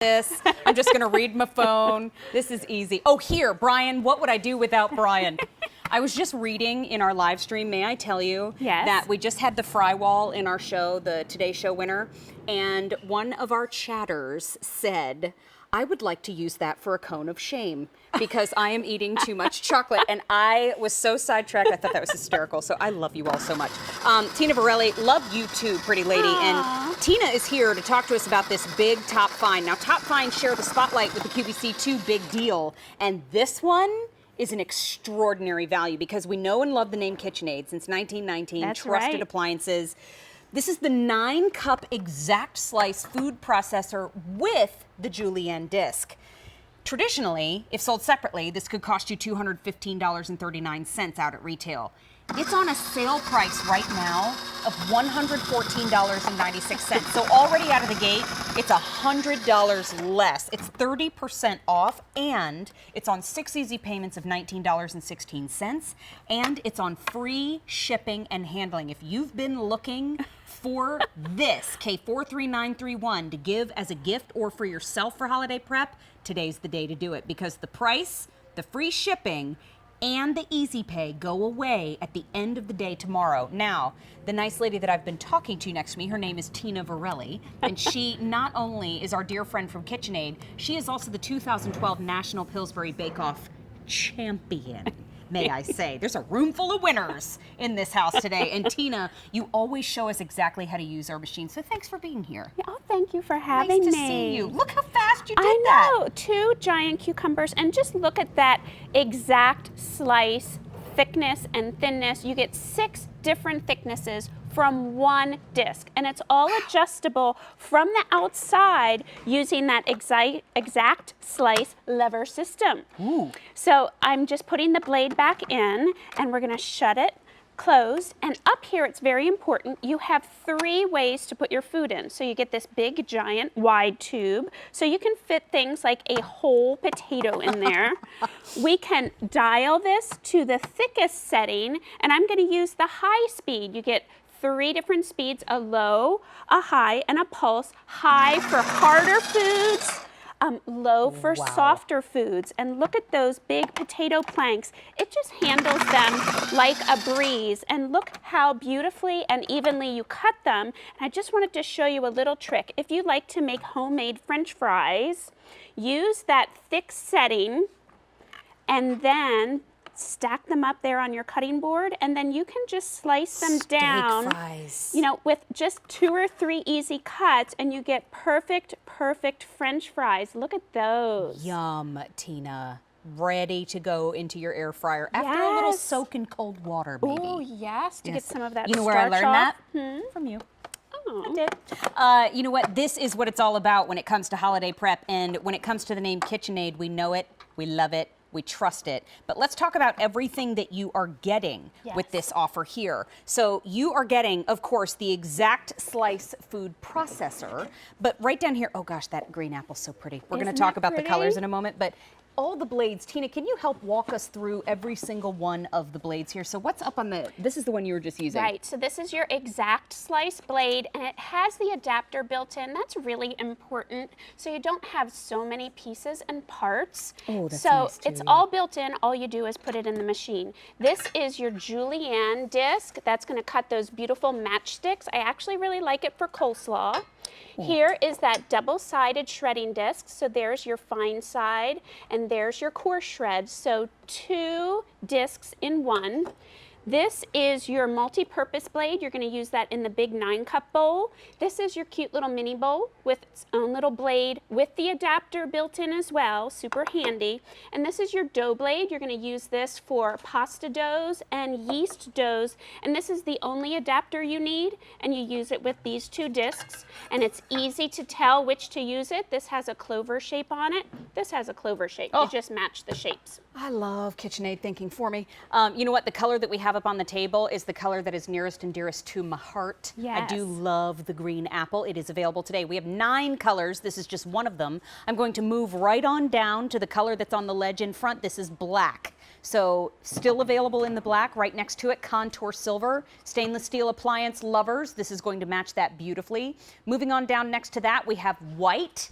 this. I'm just going to read my phone. This is easy. Oh, here, Brian, what would I do without Brian? I was just reading in our live stream, may I tell you, that we just had the fry wall in our show, the Today Show winner, and one of our chatters said, I would like to use that for a cone of shame because I am eating too much chocolate. And I was so sidetracked. I thought that was hysterical. So I love you all so much. Tina Varelli, love you too, pretty lady. Aww. And Tina is here to talk to us about this big Top Find. Now, Top Find share the spotlight with the QVC 2 Big Deal. And this one is an extraordinary value because we know and love the name KitchenAid since 1919. That's trusted right. appliances. This is the 9-cup ExactSlice food processor with the Julienne Disc. Traditionally, if sold separately, this could cost you $215.39 out at retail. It's on a sale price right now of $114.96. So already out of the gate, it's $100 less. It's 30% off, and it's on 6 easy payments of $19.16, and it's on free shipping and handling. If you've been looking for this, K43931, to give as a gift or for yourself for holiday prep, today's the day to do it because the price, the free shipping, and the easy pay go away at the end of the day tomorrow. Now, the nice lady that I've been talking to next to me, her name is Tina Varelli, and she not only is our dear friend from KitchenAid, she is also the 2012 National Pillsbury Bake Off champion. May I say. There's a room full of winners in this house today. And Tina, you always show us exactly how to use our machine. So thanks for being here. Oh, thank you for having me. Nice to see you. Look how fast you did I that. know, 2 giant cucumbers, and just look at that exact slice thickness and thinness. You get 6 different thicknesses from one disc, and it's all adjustable from the outside using that ExactSlice lever system. Ooh. So I'm just putting the blade back in, and we're going to shut it closed. And up here, it's very important, you have 3 ways to put your food in. So you get this big, giant, wide tube, so you can fit things like a whole potato in there. We can dial this to the thickest setting, and I'm going to use the high speed. You get 3 different speeds, a low, a high, and a pulse. High for harder foods, low for softer foods. And look at those big potato planks. It just handles them like a breeze. And look how beautifully and evenly you cut them. And I just wanted to show you a little trick. If you like to make homemade French fries, use that thick setting and then stack them up there on your cutting board, and then you can just slice them down, fries. you know, with just 2 or 3 easy cuts, and you get perfect French fries. Look at those. Yum, Tina. Ready to go into your air fryer after a little soak in cold water, baby. Oh, yes, to get some of that You know where I learned that? From you. Oh. I did. You know what? This is what it's all about when it comes to holiday prep, and when it comes to the name KitchenAid, we know it, we love it, we trust it. But let's talk about everything that you are getting with this offer here. So you are getting, of course, the ExactSlice food processor, but right down here, oh gosh, that green apple's so pretty. We're going to talk about the colors in a moment, but all the blades. Tina, can you help walk us through every single one of the blades here? So what's up on this is the one you were just using. Right, so this is your ExactSlice blade, and it has the adapter built in. That's really important, so you don't have so many pieces and parts. Oh, that's so nice too, it's all built in. All you do is put it in the machine. This is your Julienne disc. That's going to cut those beautiful matchsticks. I actually really like it for coleslaw. Here is that double-sided shredding disc. So there's your fine side, and there's your coarse shred. So 2 discs in one. This is your multi-purpose blade. You're going to use that in the big 9-cup bowl. This is your cute little mini bowl with its own little blade with the adapter built in as well, super handy. And this is your dough blade. You're going to use this for pasta doughs and yeast doughs. And this is the only adapter you need, and you use it with these 2 discs. And it's easy to tell which to use it. This has a clover shape on it. This has a clover shape. You just match the shapes. I love KitchenAid thinking for me. You know what? The color that we have up on the table is the color that is nearest and dearest to my heart. Yes. I do love the green apple. It is available today. We have 9 colors. This is just one of them. I'm going to move right on down to the color that's on the ledge in front. This is black. So still available in the black. Right next to it, contour silver. Stainless steel appliance lovers. This is going to match that beautifully. Moving on down next to that, we have white.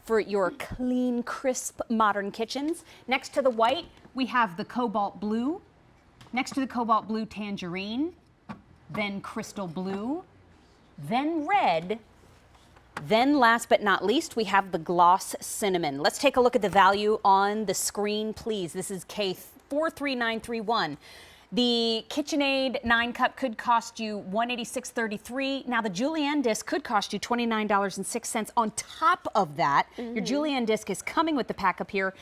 for your clean, crisp, modern kitchens. Next to the white, we have the cobalt blue. Next to the cobalt blue, tangerine, then crystal blue, then red, then last but not least, we have the gloss cinnamon. Let's take a look at the value on the screen, please. This is K43931. The KitchenAid 9-cup could cost you $186.33. Now the Julienne Disc could cost you $29.06. On top of that, your Julienne Disc is coming with the pack up here.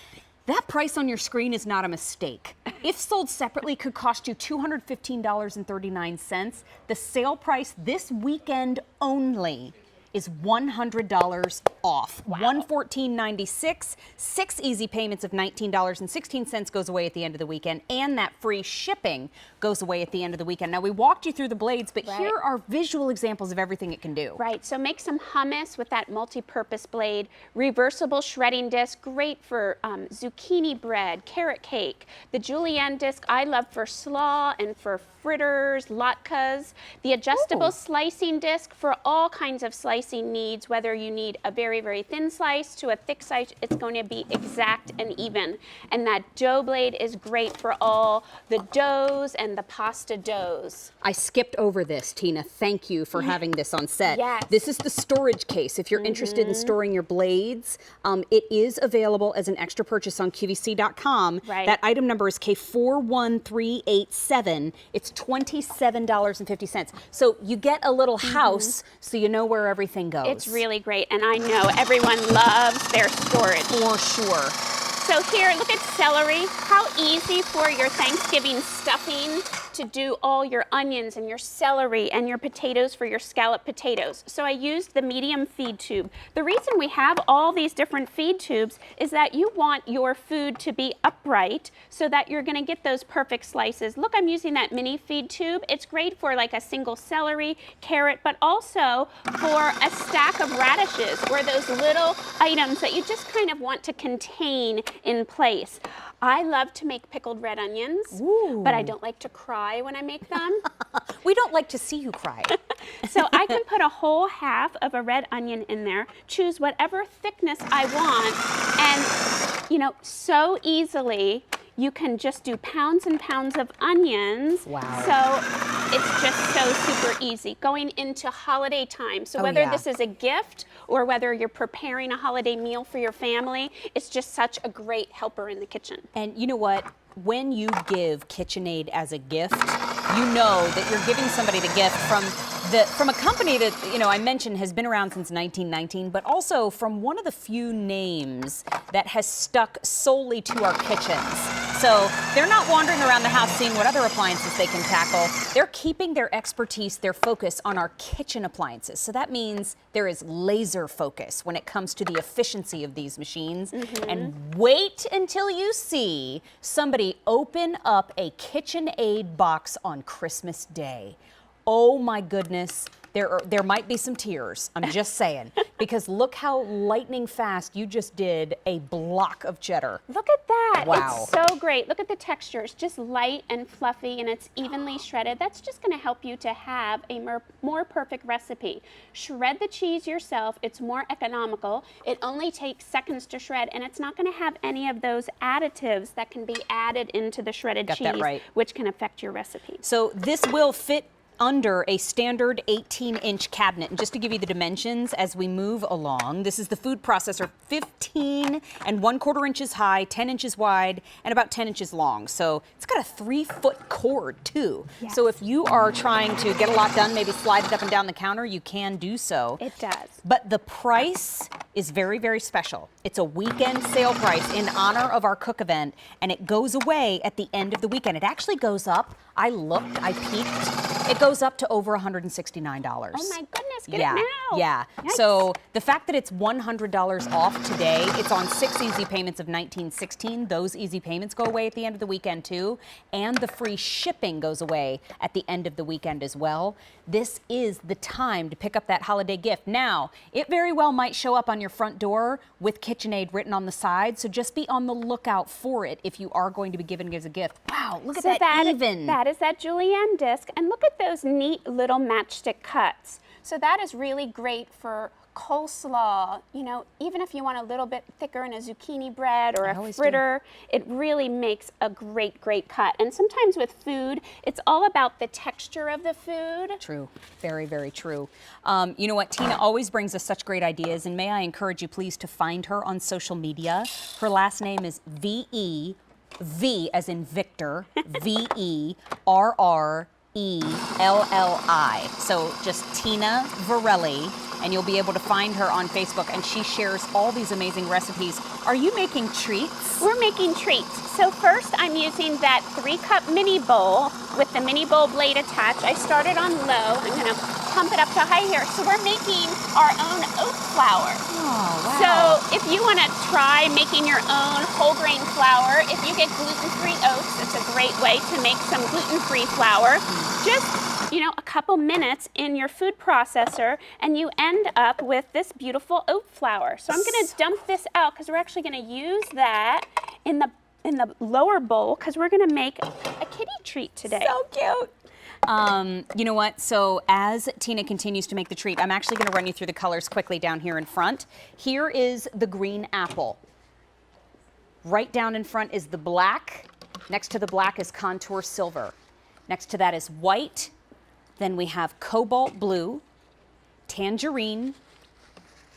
That price on your screen is not a mistake. If sold separately, could cost you $215.39. The sale price this weekend only is $100 off. Wow. $114.96. 6 easy payments of $19.16 goes away at the end of the weekend, and that free shipping goes away at the end of the weekend. Now, we walked you through the blades, but here are visual examples of everything it can do. Right, so make some hummus with that multi-purpose blade. Reversible shredding disc, great for zucchini bread, carrot cake. The Julienne disc I love for slaw and for fritters, latkes. The adjustable slicing disc for all kinds of slicing needs, whether you need a very, very thin slice to a thick slice, it's going to be exact and even. And that dough blade is great for all the doughs and the pasta doughs. I skipped over this, Tina. Thank you for having this on set. Yes. This is the storage case. If you're interested in storing your blades, it is available as an extra purchase on QVC.com. Right. That item number is K41387. It's $27.50. So you get a little house so you know where everything goes. It's really great, and I know everyone loves their storage. For sure. So here, look at celery. How easy for your Thanksgiving stuffing to do all your onions and your celery and your potatoes for your scallop potatoes. So I used the medium feed tube. The reason we have all these different feed tubes is that you want your food to be upright so that you're gonna get those perfect slices. Look, I'm using that mini feed tube. It's great for like a single celery, carrot, but also for a stack of radishes or those little items that you just kind of want to contain in place. I love to make pickled red onions, but I don't like to cry when I make them. We don't like to see you cry. So I can put a whole half of a red onion in there, choose whatever thickness I want, and you know, so easily you can just do pounds and pounds of onions. Wow. So it's just so super easy going into holiday time. So whether this is a gift or whether you're preparing a holiday meal for your family, it's just such a great helper in the kitchen. And you know what? When you give KitchenAid as a gift, you know that you're giving somebody the gift from a company that, you know, I mentioned has been around since 1919, but also from one of the few names that has stuck solely to our kitchens. So they're not wandering around the house seeing what other appliances they can tackle. They're keeping their expertise, their focus on our kitchen appliances. So that means there is laser focus when it comes to the efficiency of these machines. And wait until you see somebody open up a KitchenAid box on Christmas Day. Oh my goodness, there might be some tears, I'm just saying, because look how lightning fast you just did a block of cheddar. Look at that. Wow. It's so great. Look at the texture. It's just light and fluffy and it's evenly shredded. That's just going to help you to have a more perfect recipe. Shred the cheese yourself. It's more economical. It only takes seconds to shred and it's not going to have any of those additives that can be added into the shredded Got cheese, that right. which can affect your recipe. So this will fit under a standard 18-inch cabinet. And just to give you the dimensions as we move along, this is the food processor, 15 1/4 inches high, 10 inches wide, and about 10 inches long. So it's got a 3-foot cord too. Yes. So if you are trying to get a lot done, maybe slide it up and down the counter, you can do so. It does. But the price is very, very special. It's a weekend sale price in honor of our cook event, and it goes away at the end of the weekend. It actually goes up. I looked, I peeked. It goes up to over $169. Oh my goodness, get yeah, it now. Yeah. Yikes. So the fact that it's $100 off today, it's on 6 easy payments of $19.16. Those easy payments go away at the end of the weekend too. And the free shipping goes away at the end of the weekend as well. This is the time to pick up that holiday gift. Now, it very well might show up on your front door with KitchenAid written on the side, so just be on the lookout for it if you are going to be given it as a gift. Wow, look at that even. That is that Julienne disc, and look at those neat little matchstick cuts. So that is really great for coleslaw, you know, even if you want a little bit thicker in a zucchini bread or a always fritter, it really makes a great, great cut. And sometimes with food, it's all about the texture of the food. True. Very, very true. You know what? Tina always brings us such great ideas, and may I encourage you please to find her on social media. Her last name is V as in Victor, Verrelli. So just Tina Verrelli, and you'll be able to find her on Facebook, and she shares all these amazing recipes. Are you making treats? We're making treats. So first I'm using that 3-cup mini bowl with the mini bowl blade attached. I started on low. I'm gonna pump it up to high here. So we're making our own oat flour. Oh, wow. So if you wanna try making your own whole grain flour, if you get gluten-free oats, it's a great way to make some gluten-free flour. Just, you know, a couple minutes in your food processor and you end up with this beautiful oat flour. So I'm gonna dump this out because we're actually gonna use that in the lower bowl because we're gonna make a kitty treat today. So cute. You know what? So as Tina continues to make the treat, I'm actually going to run you through the colors quickly down here in front. Here is the green apple. Right down in front is the black. Next to the black is contour silver. Next to that is white. Then we have cobalt blue, tangerine,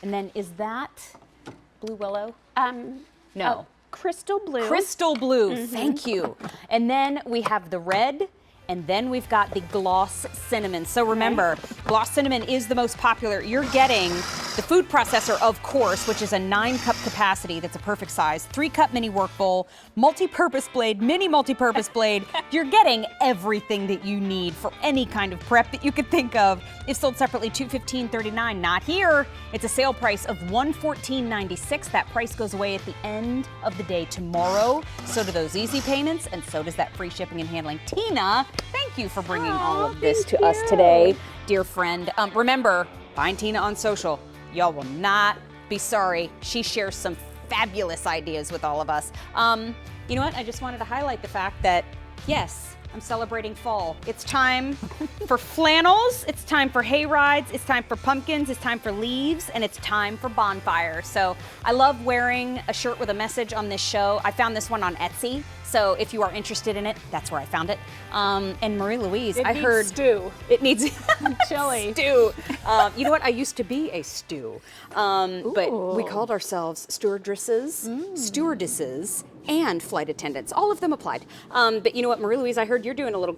and then is that blue willow? No. Crystal blue. Crystal blue, thank you. And then we have the red, and then we've got the gloss cinnamon. So remember, gloss cinnamon is the most popular. You're getting the food processor, of course, which is a 9-cup capacity. That's a perfect size. 3-cup mini work bowl, multi-purpose blade, mini multi-purpose blade. You're getting everything that you need for any kind of prep that you could think of. If sold separately, $215.39. Not here. It's a sale price of $114.96. That price goes away at the end of the day tomorrow. So do those easy payments, and so does that free shipping and handling. Tina, thank you for bringing all of this to us today, dear friend. Remember, find Tina on social. Y'all will not be sorry. She shares some fabulous ideas with all of us. You know what? I just wanted to highlight the fact that, yes, I'm celebrating fall. It's time for flannels, it's time for hay rides, it's time for pumpkins, it's time for leaves, and it's time for bonfires. So I love wearing a shirt with a message on this show. I found this one on Etsy. So if you are interested in it, that's where I found it. And Marie Louise, I heard stew. It needs Chili. stew. You know what? I used to be a stew, but we called ourselves stewardesses, and flight attendants. All of them applied. But you know what, Marie Louise, I heard you're doing a little